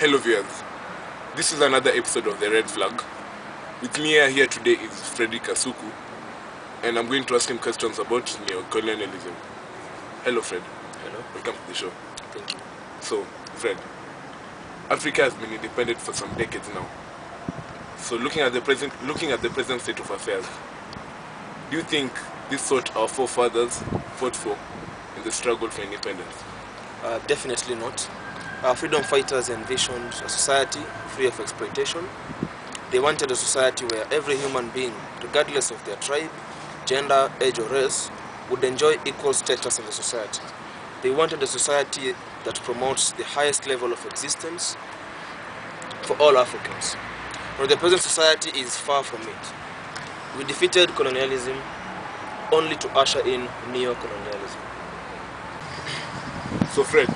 Hello viewers, this is another episode of The Red Flag. With me here today is Frederick Asuku, and I'm going to ask him questions about neo-colonialism. Hello Fred. Hello. Welcome to the show. Thank you. So, Fred, Africa has been independent for some decades now. So looking at the present state of affairs, do you think this is what our forefathers fought for in the struggle for independence? Definitely not. Our freedom fighters envisioned a society free of exploitation. They wanted a society where every human being, regardless of their tribe, gender, age or race, would enjoy equal status in the society. They wanted a society that promotes the highest level of existence for all Africans. Now, the present society is far from it. We defeated colonialism only to usher in neo-colonialism. So Fred,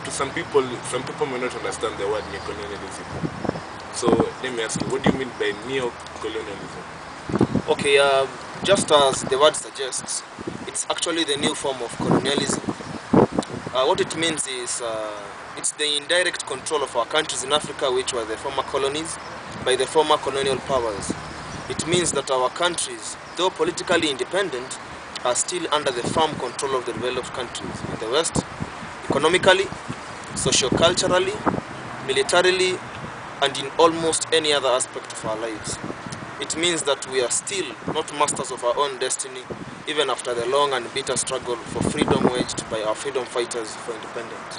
to some people may not understand the word neo-colonialism. So let me ask you, what do you mean by neo-colonialism? Okay, just as the word suggests, it's actually the new form of colonialism. What it means is it's the indirect control of our countries in Africa, which were the former colonies, by the former colonial powers. It means that our countries, though politically independent, are still under the firm control of the developed countries in the West, economically, socio-culturally, militarily, and in almost any other aspect of our lives. It means that we are still not masters of our own destiny, even after the long and bitter struggle for freedom waged by our freedom fighters for independence.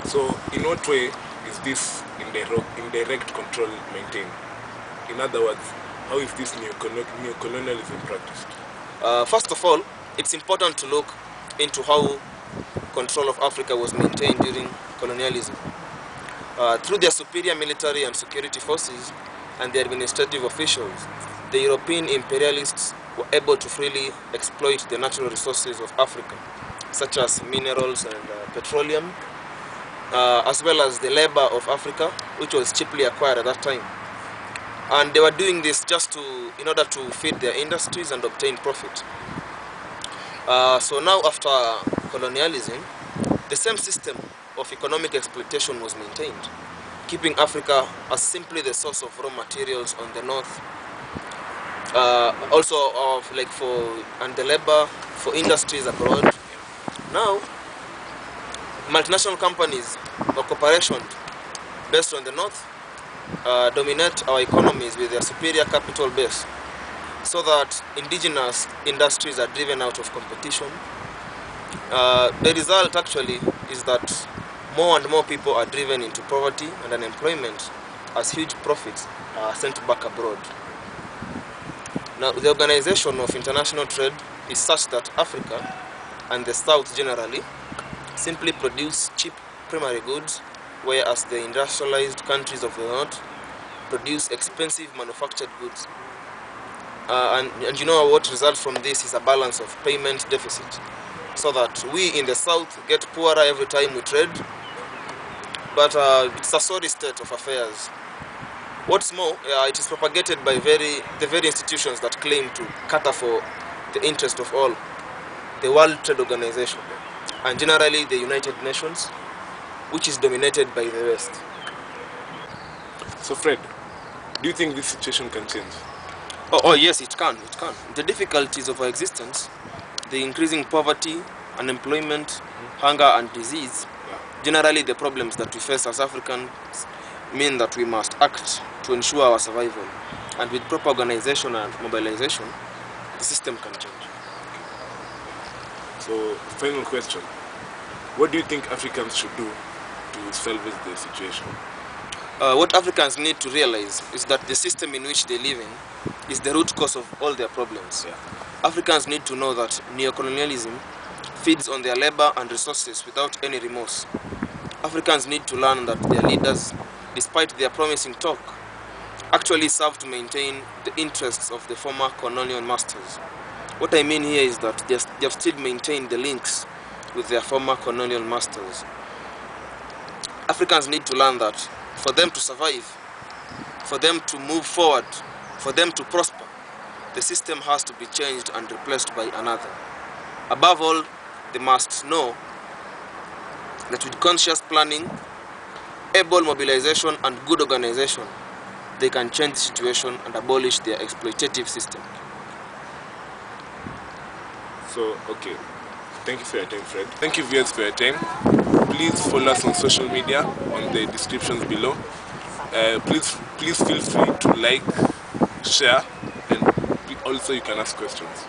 So in what way is this indirect control maintained? In other words, how is this neo-colonialism practiced? First of all, it's important to look into how control of Africa was maintained during colonialism. Through their superior military and security forces and the administrative officials, the European imperialists were able to freely exploit the natural resources of Africa, such as minerals and petroleum, as well as the labor of Africa, which was cheaply acquired at that time. And they were doing this in order to feed their industries and obtain profit. So now after colonialism, the same system of economic exploitation was maintained, keeping Africa as simply the source of raw materials on the north, and the labor for industries abroad. Now, multinational companies or corporations based on the north dominate our economies with their superior capital base, so that indigenous industries are driven out of competition. The result actually is that more and more people are driven into poverty and unemployment as huge profits are sent back abroad. Now, the organization of international trade is such that Africa and the South generally simply produce cheap primary goods, whereas the industrialized countries of the North produce expensive manufactured goods. And you know what results from this is a balance of payment deficit, so that we in the South get poorer every time we trade, but it's a sorry state of affairs. What's more, it is propagated by the very institutions that claim to cater for the interest of all, the World Trade Organization, and generally the United Nations, which is dominated by the West. So Fred, do you think this situation can change? Oh yes, it can. The difficulties of our existence, the increasing poverty, unemployment, hunger and disease, generally the problems that we face as Africans, mean that we must act to ensure our survival. And with proper organization and mobilization, the system can change. So, final question. What do you think Africans should do to salvage the situation? What Africans need to realize is that the system in which they live in is the root cause of all their problems. Africans need to know that neo-colonialism feeds on their labor and resources without any remorse. Africans need to learn that their leaders, despite their promising talk, actually serve to maintain the interests of the former colonial masters. What I mean here is that they have still maintained the links with their former colonial masters. Africans need to learn that for them to survive, for them to move forward, for them to prosper, the system has to be changed and replaced by another. Above all, they must know that with conscious planning, able mobilization and good organization, they can change the situation and abolish their exploitative system. So, okay. Thank you for your time, Fred. Thank you, viewers, for your time. Please follow us on social media on the descriptions below. Please feel free to like, share, and also you can ask questions.